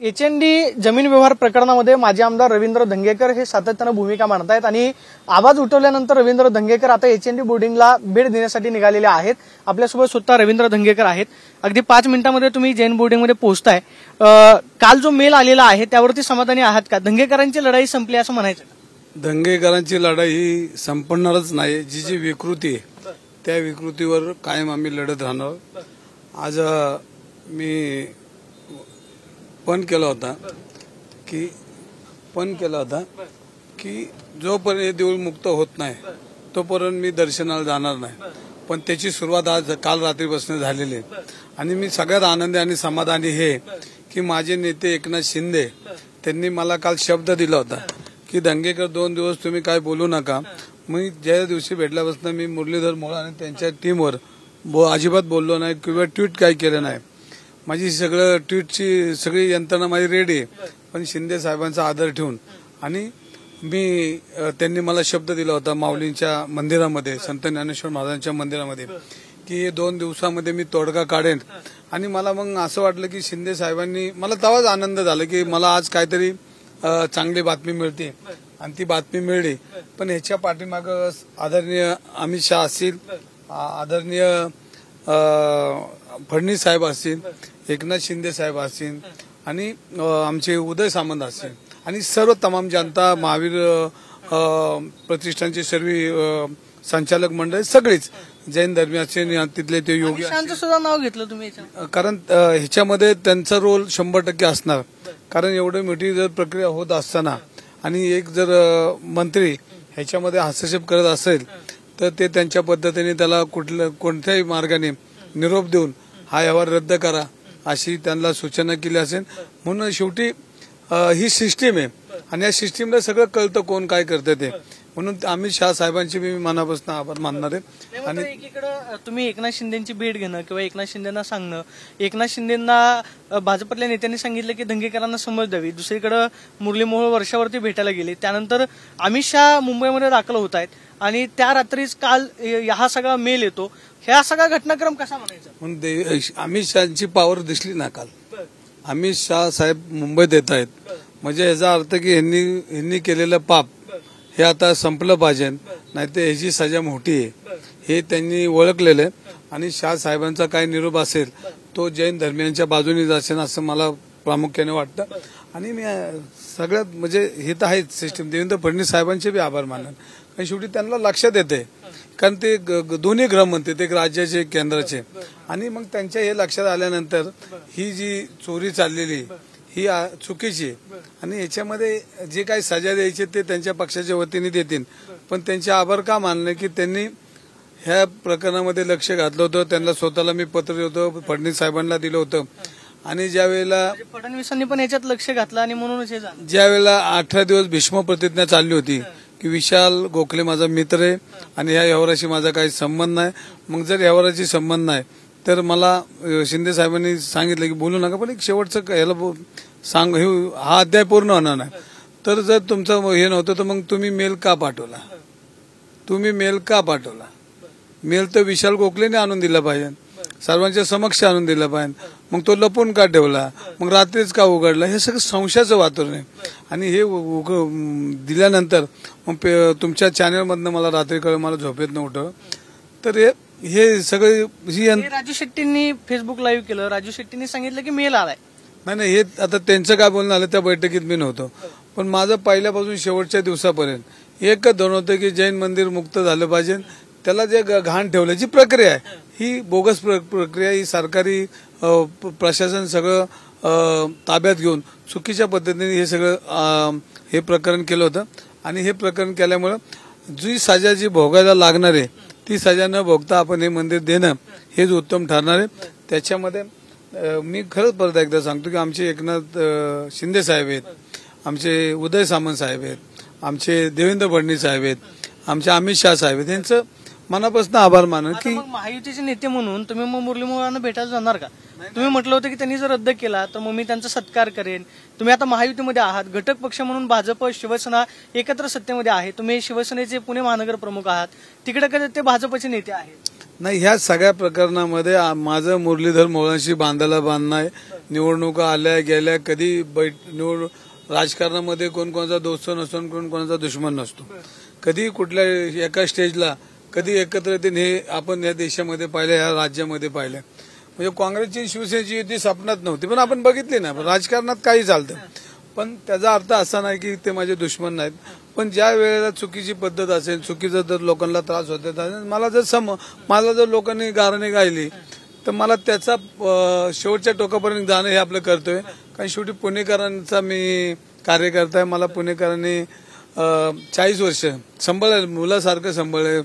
एचएनडी जमीन व्यवहार प्रकरणामध्ये माजी आमदार रवींद्र धंगेकर हे सातत्याने भूमिका मांडतायत आणि आवाज उठवल्यानंतर रवींद्र धंगेकर आता एचएनडी बोर्डिंगला भेट देण्यासाठी निघालेले आहेत। आपल्यासोबत स्वतः रवींद्र धंगेकर आहेत। अगदी 5 मिनिटांमध्ये तुम्ही जैन बोर्डिंगमध्ये पोहोचताय। काल जो मेल आलेला आहे त्यावरती समाधानी आहात का? धंगेकरांची लढाई संपली असं म्हणायचं? धंगेकरांची लढाई ही संपणारच नाही। जी विकृती आहे त्या विकृतीवर कायम आम्ही लढत राहणार। आज मी पण केला होता की जोपर्यंत देऊळ मुक्त होत नाही तोपर्यंत मी दर्शनाला जाणार नाही। पण त्याची सुरुवात आज काल रात्रीपासून झालेली आहे आणि मी सगळ्यात आनंदी आणि समाधानी हे की माझे नेते एकनाथ शिंदे त्यांनी मला काल शब्द दिला होता की धंगेकर 2 दिवस तुम्ही काय बोलू नका। मी ज्या दिवशी भेटल्यापासून मी मुरलीधर मोहोळ आणि त्यांच्या टीमवर अजिबात बोललो नाही किंवा ट्विट काही केलं नाही। माझी सगळं ट्विटची सगळी यंत्रणा माझी रेडी आहे। पण शिंदे साहेबांचा आदर ठेवून आणि त्यांनी मला शब्द दिला होता माऊलींच्या मंदिरामध्ये संत ज्ञानेश्वर महाराजांच्या मंदिरामध्ये की 2 दिवसामध्ये मी तोडगा काढेन। आणि मला मग असं वाटलं की शिंदे साहेबांनी मला तेव्हाच आनंद झाला की मला आज काहीतरी चांगली बातमी मिळते आणि ती बातमी मिळली। पण ह्याच्या पाठीमागं आदरणीय अमित शाह असतील, आदरणीय फडणवीस साहेब असतील, एकनाथ शिंदे साहेब असतील आणि आमचे उदय सामंत असतील आणि सर्व तमाम जनता महावीर प्रतिष्ठानचे सर्व संचालक मंडळ सगळीच जैन धर्मियाचे तिथले ते योगी सुद्धा नाव घेतलं तुम्ही? कारण ह्याच्यामध्ये त्यांचा रोल 100% असणार। कारण एवढी मोठी जर प्रक्रिया होत असताना आणि एक जर मंत्री ह्याच्यामध्ये हस्तक्षेप करत असेल तर ते त्यांच्या पद्धतीने त्याला कोणत्याही मार्गाने निरोप देऊन हा व्यवहार रद्द करा अशी त्यांना सूचना केली असेल। म्हणून शेवटी ही सिस्टीम आहे आणि या सिस्टीमला सगळं कळतं कोण काय करतं ते। म्हणून अमित शाह साहेबांचे मी मनापासून आभार मानणार आहे। आणि एकीकडे तुम्ही एकनाथ शिंदेची भेट घेणं किंवा एकनाथ शिंदेना सांगणं, एकनाथ शिंदेना भाजपतल्या नेत्यांनी सांगितलं की धंगेकरांना समज द्यावी, दुसरीकडे मुरली मोहोळ वर्षावरती भेटायला गेले, त्यानंतर अमित शाह मुंबईमध्ये दाखल होत आहेत आणि त्या रात्रीच काल हा सगळा मेल येतो। ह्या सगळा घटनाक्रम कसा म्हणायचा? अमित शहाची पॉवर दिसली ना काल। अमित शाह साहेब मुंबईत येत आहेत म्हणजे याचा अर्थ की यांनी केलेलं पाप हे आता संपलं पाहिजे, नाहीतर ह्याची सजा मोठी आहे हे त्यांनी ओळखलेलं आहे। आणि शाह साहेबांचा काय निरोप असेल तो जैन धर्मियांच्या बाजूनेच असेल असं मला प्रामुख्याने वाटतं। आणि मी सगळ्यात म्हणजे हे तर आहेच सिस्टीम देवेंद्र फडणवीस साहेबांचे बी आभार मानणार कारण शेवटी त्यांना लक्षात येते कारण ते दोन्ही गृहमंत्री ते राज्याचे केंद्राचे आणि मग त्यांच्या हे लक्षात आल्यानंतर ही जी चोरी चाललेली ही चुकीची आहे आणि याच्यामध्ये जे काही सजा द्यायचे ते त्यांच्या पक्षाच्या वतीने देतील। पण त्यांचे आभार का मानले की त्यांनी ह्या प्रकरणामध्ये लक्ष घातलं होतं। त्यांना स्वतःला मी पत्र होतं फडणवीस साहेबांना दिलं होतं आणि ज्या वेळेला फडणवीसांनी पण याच्यात लक्ष घातलं आणि म्हणूनच हे झालं। ज्या वेळेला 18 दिवस भीष्म प्रतिज्ञा चालली होती की विशाल गोखले माझा मित्र आहे आणि ह्या व्यवहाराशी माझा काही संबंध नाही, मग जर व्यवहाराशी संबंध नाही तर मला शिंदे साहेबांनी सांगितलं की बोलू नका, पण एक शेवटचं याला हा अध्याय पूर्ण होणार नाही। तर जर तुमचं हे नव्हतं तर मग तुम्ही मेल का पाठवला? मेल तर विशाल गोखलेने आणून दिला पाहिजे, सर्वांच्या समक्ष आणून दिला पाहिजे, मग तो लपून का ठेवला, मग रात्रीच का उघडला? हे सगळं संशयाचं वातावरण आहे आणि हे दिल्यानंतर मग तुमच्या चॅनलमधनं मला रात्री कळ मला झोपेत नव्हतं तर हे सगळं राजू शेट्टींनी फेसबुक लाईव्ह केलं, राजू शेट्टींनी सांगितलं की मेल आलाय। नाही हे आता त्यांचं काय बोलणं आलं त्या बैठकीत मी नव्हतो, पण माझं पहिल्यापासून शेवटच्या दिवसापर्यंत एकच धोरण होतं की जैन मंदिर मुक्त झालं पाहिजे। त्याला जे घाण ठेवल्याची प्रक्रिया आहे ही बोगस प्रक्रिया, ही सरकारी प्रशासन सगळं ताब्यात घेऊन चुकीच्या पद्धतीने हे सगळं हे प्रकरण केलं होतं आणि हे प्रकरण केल्यामुळं जी सजा जी भोगायला लागणार आहे ती सजा न भोगता आपण हे मंदिर देणं हेच उत्तम ठरणार आहे। त्याच्यामध्ये मी खरंच परत एकदा सांगतो की आमचे एकनाथ शिंदे साहेब आहेत, आमचे उदय सामंत साहेब आहेत, आमचे देवेंद्र फडणवीस साहेब आहेत, आमचे अमित शाह साहेब आहेत, यांचं मनापासून आभार मानून की महायुतीचे नेते म्हणून तुम्ही मग मुरली मोहोळांना भेटायला जाणार का? तुम्ही म्हटलं होतं की त्यांनी जर रद्द केला तर मग मी त्यांचा सत्कार करेन। तुम्ही आता महायुतीमध्ये आहात, घटक पक्ष म्हणून भाजप शिवसेना एकत्र सत्तेमध्ये आहे, तुम्ही शिवसेनेचे पुणे महानगर प्रमुख आहात, तिकडे कधी ते भाजपचे नेते आहेत। नाही ह्या सगळ्या प्रकरणामध्ये माझं मुरलीधर मोहोळांशी बांधायला बांधणं आहे निवडणुका आल्या गेल्या, कधी राजकारणामध्ये कोण कोणाचा दोस्त नसतो, कोण कोणाचा दुश्मन नसतो. कधी कुठल्या एका स्टेजला कधी एकत्र येतील हे आपण या देशामध्ये पाहिलं, या राज्यामध्ये पाहिलं. म्हणजे काँग्रेसची शिवसेनेची युती स्वप्नात नव्हती, पण आपण बघितली ना. राजकारणात काही चालतं, पण त्याचा अर्थ असा नाही की ते माझे दुश्मन नाहीत. पण ज्या वेळेला चुकीची पद्धत असेल, चुकीचा जर लोकांना त्रास होत मला जर लोकांनी गाराने गायली तर मला त्याचा शेवटच्या टोकापर्यंत जाणं हे आपलं कर्तव्य. कारण शेवटी पुणेकरांचा मी कार्यकर्ता आहे. मला पुणेकरांनी 40 वर्ष सांभाळलं, मुलासारखं सांभाळलं.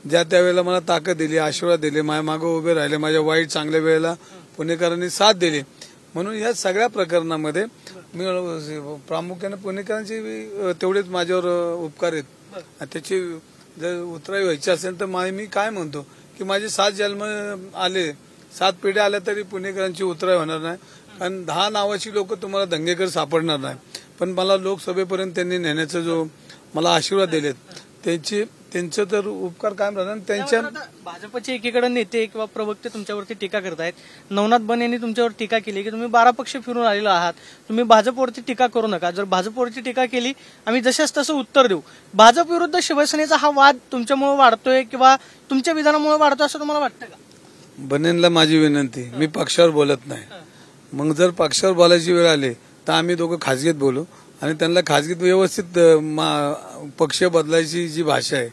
ज्या त्यावेळेला मला ताकद दिली, आशीर्वाद दिले, माझ्या मागे उभे राहिले, माझ्या वाईट चांगल्या वेळेला पुणेकरांनी साथ दिली. म्हणून या सगळ्या प्रकरणामध्ये मी प्रामुख्याने पुणेकरांचे तेवढेच माझ्यावर उपकार आहेत. त्याची जर उतराई व्हायची असेल तर मी काय म्हणतो की माझे 7 जन्म आले, 7 पिढ्या आल्या तरी पुणेकरांची उतराई होणार नाही. कारण 10 नावाची लोक तुम्हाला दंगेकर सापडणार नाही. पण मला लोकसभेपर्यंत त्यांनी नेण्याचा जो मला आशीर्वाद दिलेत त्यांचं तर उपकार कायम राहणार. त्यांच्या भाजपचे एकीकडे नेते किंवा प्रवक्ते तुमच्यावरती टीका करतायत. नवनाथ बने यांनी तुमच्यावर टीका केली की तुम्ही 12 पक्ष फिरून आलेला आहात, तुम्ही भाजपवरती टीका करू नका. जर भाजपवरती टीका केली आम्ही जशाच तसं उत्तर देऊ. भाजप विरुद्ध शिवसेनेचा हा वाद तुमच्यामुळे वाढतोय किंवा तुमच्या विधानामुळे वाढतोय असं तुम्हाला वाटतं का? बनेंना माझी विनंती, मी पक्षावर बोलत नाही. मग जर पक्षावर बोलायची वेळ आली तर आम्ही दोघं खासगीत बोलू आणि त्यांना खासगीत व्यवस्थित पक्ष बदलायची जी भाषा आहे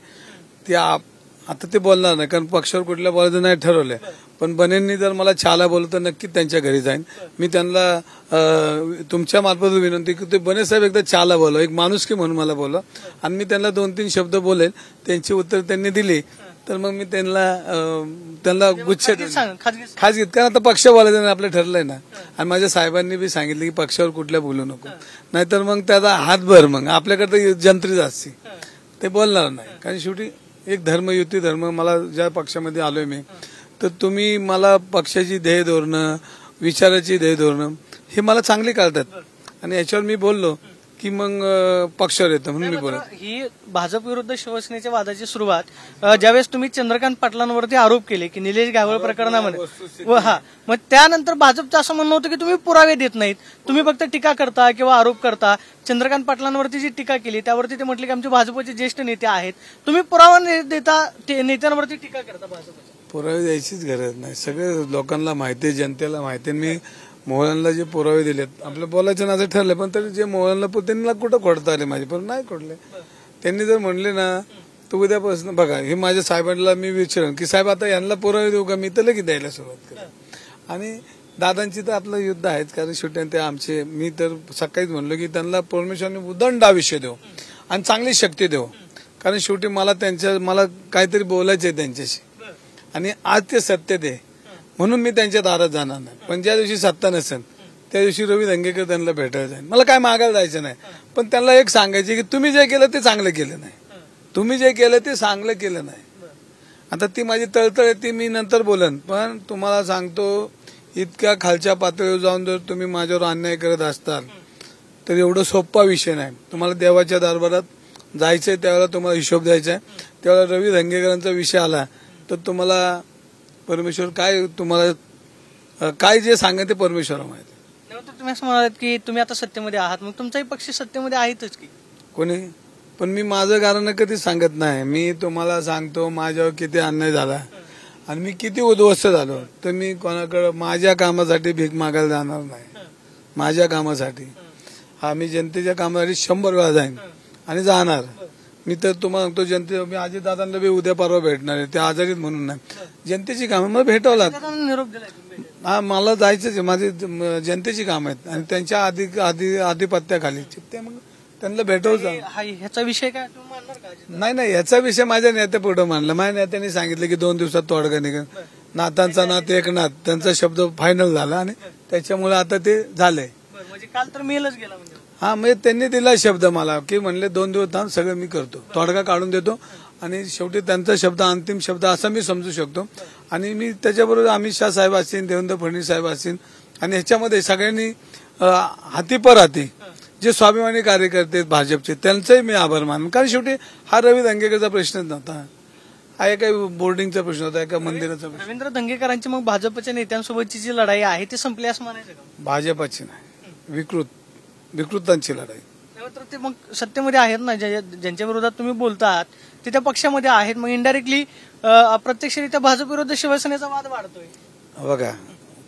ती आता ते बोलणार नाही. कारण पक्षावर कुठल्या बोलायचं नाही ठरवलंय. पण बनेंनी जर मला छाला बोललं तर नक्कीच त्यांच्या घरी जाईन. मी त्यांना तुमच्या मार्फत विनंती की ते बने साहेब एकदा छाला बोला, एक माणुसकी म्हणून मला बोला. आणि मी त्यांना 2-3 शब्द बोलेल, त्यांची उत्तर त्यांनी दिली तर मग मी त्यांना गुच्छ खासगीत. कारण आता पक्ष बोलायचं नाही आपलं ठरलंय ना. आणि माझ्या साहेबांनी बी सांगितलं की पक्षावर कुठल्या बोलू नको, नाहीतर मग त्याचा हातभर मग आपल्याकडे जंत्रीच असते, ते बोलणार नाही. कारण शेवटी एक धर्मयुती धर्म मला ज्या पक्षामध्ये आलोय मी, तर तुम्ही मला पक्षाची ध्येय धोरणं, विचाराची ध्येय धोरणं हे मला चांगली कळतात. आणि याच्यावर मी बोललो की मग पक्षावर येतं म्हणून मी बोलतो. ही भाजप विरुद्ध शिवसेनेच्या वादाची सुरुवात ज्यावेळेस तुम्ही चंद्रकांत पाटलांवरती आरोप केले की निलेश गावळ प्रकरणामध्ये मग त्यानंतर भाजपचं असं म्हणणं होतं की तुम्ही पुरावे देत नाहीत, तुम्ही फक्त टीका करता किंवा आरोप करता. चंद्रकांत पाटलांवरती जी टीका केली त्यावरती ते म्हटले की आमचे भाजपचे ज्येष्ठ नेते आहेत, तुम्ही पुरावा देता नेत्यांवरती टीका करता. भाजपच्या पुरावे द्यायचीच गरज नाही, सगळे लोकांना माहिती आहे, जनतेला माहिती आहे. मी मोहनला जे पुरावे दिलेत आपलं बोलायचं नाचं ठरलं, पण तरी जे मोहनला त्यांना कुठं खोडता आले माझे, पण नाही खोडले. त्यांनी जर म्हणले ना तर उद्यापासून बघा हे माझ्या साहेबांना मी विचारेन की साहेब आता यांना पुरावे देऊ का, मी तर लगेच द्यायला सुरुवात करेन. आणि दादांची तर आपलं युद्ध आहेच, कारण शेवटी ते आमचे, मी तर सकाळीच म्हणलो की त्यांना परमेश्वराने उदंड आयुष्य देऊ आणि चांगली शक्ती देऊ. कारण शेवटी मला काहीतरी बोलायचं आहे त्यांच्याशी आणि आज ते सत्य दे म्हणून मी त्यांच्या दारात जाणार नाही. पण ज्या दिवशी सत्ता नसेल त्या दिवशी रवी दंगेकर त्यांना भेटायला जाईल. मला काय मागायला जायचं नाही, पण त्यांना एक सांगायचे की तुम्ही जे केलं ते चांगलं केलं नाही, तुम्ही जे केलं ते चांगलं केलं नाही. आता ती माझी तळतळ आहे, ती मी नंतर बोलन. पण तुम्हाला सांगतो इतक्या खालच्या पातळीवर जाऊन जर तुम्ही माझ्यावर अन्याय करत असताल तर एवढं सोपा विषय नाही. तुम्हाला देवाच्या दरबारात जायचंय, त्यावेळेला तुम्हाला हिशोब द्यायचा आहे. त्यावेळेला रवी दंगेकरांचा विषय आला तर तुम्हाला परमेश्वर काय तुम्हाला काय जे सांगा ते परमेश्वर माहिती. तुम्ही असं म्हणालात की तुम्ही आता सत्तेमध्ये आहात, मग तुमचाही पक्ष सत्तेमध्ये आहेतच की कोणी. पण मी माझं कारण कधीच सांगत नाही. मी तुम्हाला सांगतो माझ्यावर किती अन्याय झाला आणि मी किती उद्ध्वस्त झालो, तर मी कोणाकडे माझ्या कामासाठी भीक मागायला जाणार नाही. माझ्या कामासाठी मी जनतेच्या कामासाठी 100 वेळा जाईन आणि जाणार. मी तर तुम्हाला सांगतो जनते, मी अजित दादांना बी उद्या परवा भेटणार आहे, ते आजारीत म्हणून नाही, जनतेची कामं मला भेटावं लागतं. निरोप दिला मला जायचंच आहे, माझी जनतेची काम आहेत आणि त्यांच्या आधिपत्याखाली ते मग त्यांना भेटवलं. ह्याचा विषय काय नाही याचा विषय माझ्या नेत्या पुढे मांडला. माझ्या नेत्यांनी सांगितलं की 2 दिवसात तोडगा निघेल. नातांचा नात एकनाथ, त्यांचा शब्द फायनल झाला आणि त्याच्यामुळे आता ते झालंय. म्हणजे काल तर मेलच गेला. म्हणजे त्यांनी दिला शब्द मला की म्हणले 2 दिवस थांब, सगळं मी करतो, तोडगा काढून देतो. आणि शेवटी त्यांचा शब्द अंतिम शब्द असा मी समजू शकतो. आणि मी त्याच्याबरोबर अमित शाह साहेब असतील, देवेंद्र फडणवीस साहेब असतील आणि ह्याच्यामध्ये सगळ्यांनी हाती पर हाती जे स्वाभिमानी कार्यकर्ते भाजपचे त्यांचाही मी आभार मानून. कारण शेवटी हा रवी दंगेकरचा प्रश्नच नव्हता. हा एका बोर्डिंगचा प्रश्न होता, एका मंदिराचा प्रश्न. रवींद्र धंगेकरांची मग भाजपच्या नेत्यांसोबतची जी लढाई आहे ती संपली असं म्हणायचं का? भाजपाची नाही, विकृतांची लढाई. तर ते मग सत्तेमध्ये आहेत ना, ज्यांच्या विरोधात तुम्ही बोलतात ते त्या पक्षामध्ये आहेत, मग इनडायरेक्टली प्रत्यक्षरित्या भाजप विरुद्ध शिवसेनेचा वाद वाढतोय. बघा,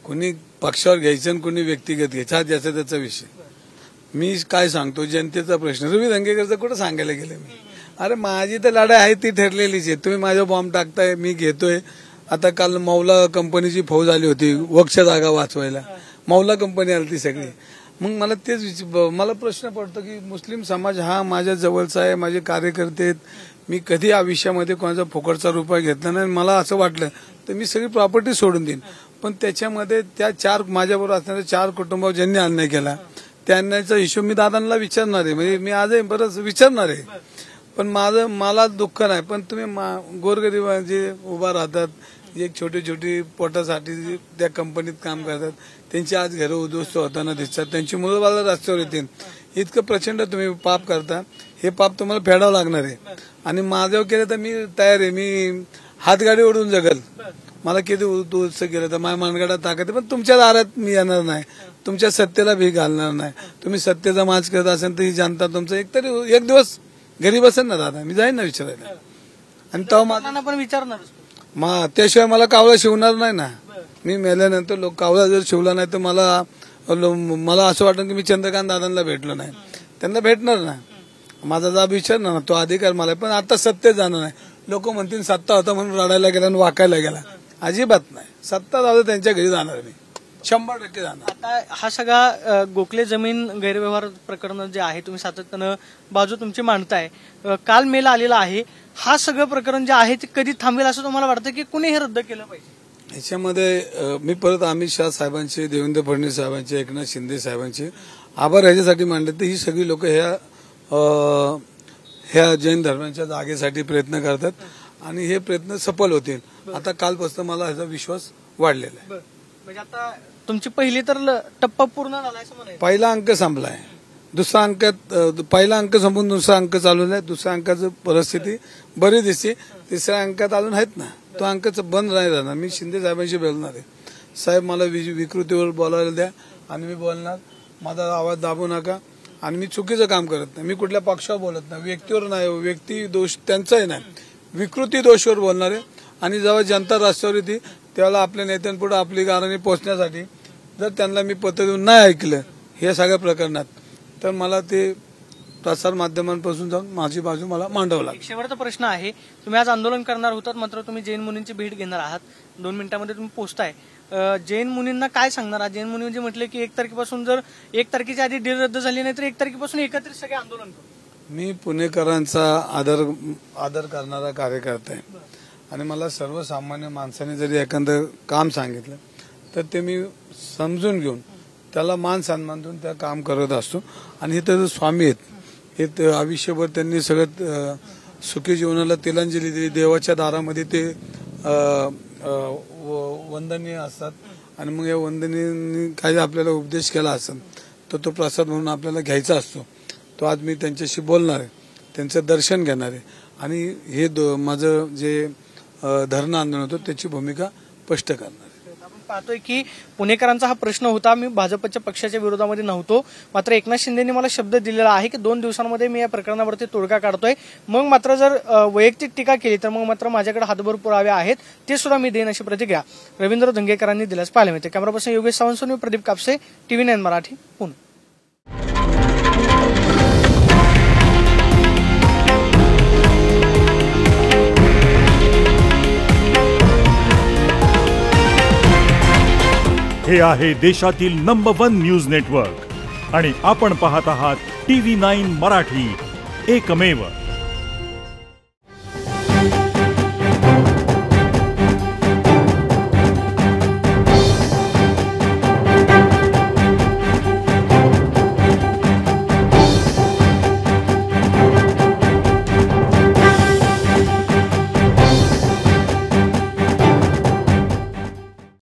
कुणी पक्षावर घ्यायचं आणि कुणी व्यक्तिगत घ्यायचं हा ज्याचा त्याचा विषय. मी काय सांगतो, जनतेचा प्रश्न. रवी धंगेकरचं कुठं सांगायला गेले मी? अरे माझी तर लढाई आहे ती ठरलेलीच आहे. तुम्ही माझ्या बॉम्ब टाकताय, मी घेतोय. आता काल मौला कंपनीची फौज आली होती वक्ष जागा वाचवायला, मौला कंपनी आली ती सगळी. मग मला प्रश्न पडतो की मुस्लिम समाज हा माझ्या जवळचा आहे, माझे कार्यकर्ते आहेत. मी कधी आयुष्यामध्ये कोणाचा फुकटचा रुपया घेतला नाही. मला असं वाटलं तर मी सगळी प्रॉपर्टी सोडून देईन, पण त्याच्यामध्ये त्या माझ्याबरोबर असणाऱ्या 4 कुटुंबावर ज्यांनी अन्याय केला त्या अन्यायाचा हिशोब मी दादांना विचारणार आहे. म्हणजे मी आजही बरंच विचारणार आहे. पण मला दुःख नाही, पण तुम्ही गोरगरीब जे उभा राहतात, जे छोटी पोटासाठी त्या कंपनीत काम करतात, त्यांची आज घरं उद्ध्वस्त होताना दिसतात, त्यांची मुलं बाळं रस्त्यावर येतील. इतकं प्रचंड तुम्ही पाप करता. हे पाप तुम्हाला फेडावं लागणार आहे. आणि माझ्यावर केलं तर मी तयार आहे. मी हातगाडी ओढून जगल. मला किती उद्ध्वस्त केलं तर माझ्या मानगडात ताकद आहे. पण तुमच्या दारात मी येणार नाही, तुमच्या सत्तेला भी घालणार नाही. तुम्ही सत्तेचा माज करत असेल तर ही जनता तुमचं एक दिवस घरी बसेल ना दादा, मी जाईन ना विचारायला. आणि तेव्हा पण विचारणार त्याशिवाय मला कावळा शिवणार नाही ना. मी मेल्यानंतर लोक कावळा जर शिवला नाही तर मला असं वाटतं की मी चंद्रकांत दादांना भेटलो नाही. त्यांना भेटणार ना, माझा जाब विचारणार ना, तो अधिकार मला. पण आता सत्तेत जाणार नाही. लोक म्हणतील सत्ता होता म्हणून रडायला गेला आणि वाकायला गेला. अजिबात नाही. सत्ता जाऊ त्यांच्या घरी जाणार मी, 100% जाणार. आता हा सगळा गोखले जमीन गैरव्यवहार प्रकरण जे आहे, तुम्ही सातत्यानं बाजू तुमची मांडताय. काल मेल आलेला आहे. हा सगळं प्रकरण जे आहे ते कधी थांबेल असं तुम्हाला वाटतं की कुणी हे रद्द केलं पाहिजे? ह्याच्यामध्ये मी परत अमित शहा साहेबांचे, देवेंद्र फडणवीस साहेबांचे, एकनाथ शिंदे साहेबांचे आभार ह्याच्यासाठी मांडले. तर ही सगळी लोक ह्या जैन धर्माच्या जागेसाठी प्रयत्न करतात आणि हे प्रयत्न सफल होतील. आता कालपासून मला ह्याचा विश्वास वाढलेला आहे. म्हणजे आता तुमची पहिली तर टप्पा पूर्ण झाला असं म्हणायचं? पहिला अंक संपलाय. दुसरा अंकात पहिला अंक संपून दुसरा अंक चालू आहे. दुसऱ्या अंकाची परिस्थिती बरी दिसते. तिसऱ्या अंकात अजून आहेत ना, तो अंकच बंद नाही राहणार. मी शिंदे साहेबांशी बोलणार आहे. साहेब मला विकृतीवर बोलायला द्या आणि मी बोलणार. माझा आवाज दाबू नका. आणि मी चुकीचं काम करत नाही. मी कुठल्या पक्षावर बोलत नाही, व्यक्तीवर नाही. व्यक्ती दोष त्यांचाही नाही, विकृती दोषवर बोलणार आहे. आणि जेव्हा जनता रस्त्यावर येते त्यावेळेला आपल्या नेत्यांपुढे आपली गाणी पोचण्यासाठी जर त्यांना मी पत्र देऊन नाही ऐकलं हे सगळ्या प्रकरणात, तर मला ते प्रसार माध्यमांपासून जाऊन माझी बाजू मला मांडावं लागेल. शेवटचा प्रश्न आहे, तुम्ही आज आंदोलन करणार होतात, मात्र तुम्ही जैन मुनींची भेट घेणार आहात. 2 मिनिटांमध्ये तुम्ही पोहोचताय. जैन मुनींना काय सांगणार आहात? जैन मुनी म्हणजे म्हटलं की 1 तारखेपासून जर 1 तारखेच्या आधी डील रद्द झाली नाही तर 1 तारखेपासून एकत्रित सगळे आंदोलन करू. मी पुणेकरांचा आदर करणारा कार्यकर्ता आहे आणि मला सर्वसामान्य माणसाने जरी एखादं काम सांगितलं तर ते मी समजून घेऊन त्याला मान सन्मान देऊन त्या काम करत असतो. आणि हे तर स्वामी आहेत. हे आयुष्यभर त्यांनी सगळं सुखी जीवनाला तिलांजली दिली. देवाच्या दारामध्ये ते वंदनीय असतात. आणि मग या वंदनीयांनी काही आपल्याला उपदेश केला असेल तर तो प्रसाद म्हणून आपल्याला घ्यायचा असतो. तो आज मी त्यांच्याशी बोलणार आहे, त्यांचं दर्शन घेणार आहे आणि हे माझं जे धरणं आंदोलन होतं त्याची भूमिका स्पष्ट करणार आहे. आपण पाहतोय की पुणेकरांचा हा प्रश्न होता. मी भाजपच्या पक्षाच्या विरोधामध्ये नव्हतो, मात्र एकनाथ शिंदेंनी मला शब्द दिलेला आहे की 2 दिवसांमध्ये मी या प्रकरणावरती तोडगा काढतोय. मग मात्र जर वैयक्तिक टीका केली तर मग मात्र माझ्याकडे हातभर पुरावे आहेत, ते सुद्धा मी देईन, अशी प्रतिक्रिया रवींद्र धंगेकरांनी दिल्यास पाहायला मिळते. Camera person Yogesh Sawant, Pradeep Kapse, TV9 Marathi, Pune. हे आहे देशातील नंबर 1 न्यूज नेटवर्क आणि आपण पाहत आहात TV9 मराठी, एकमेव.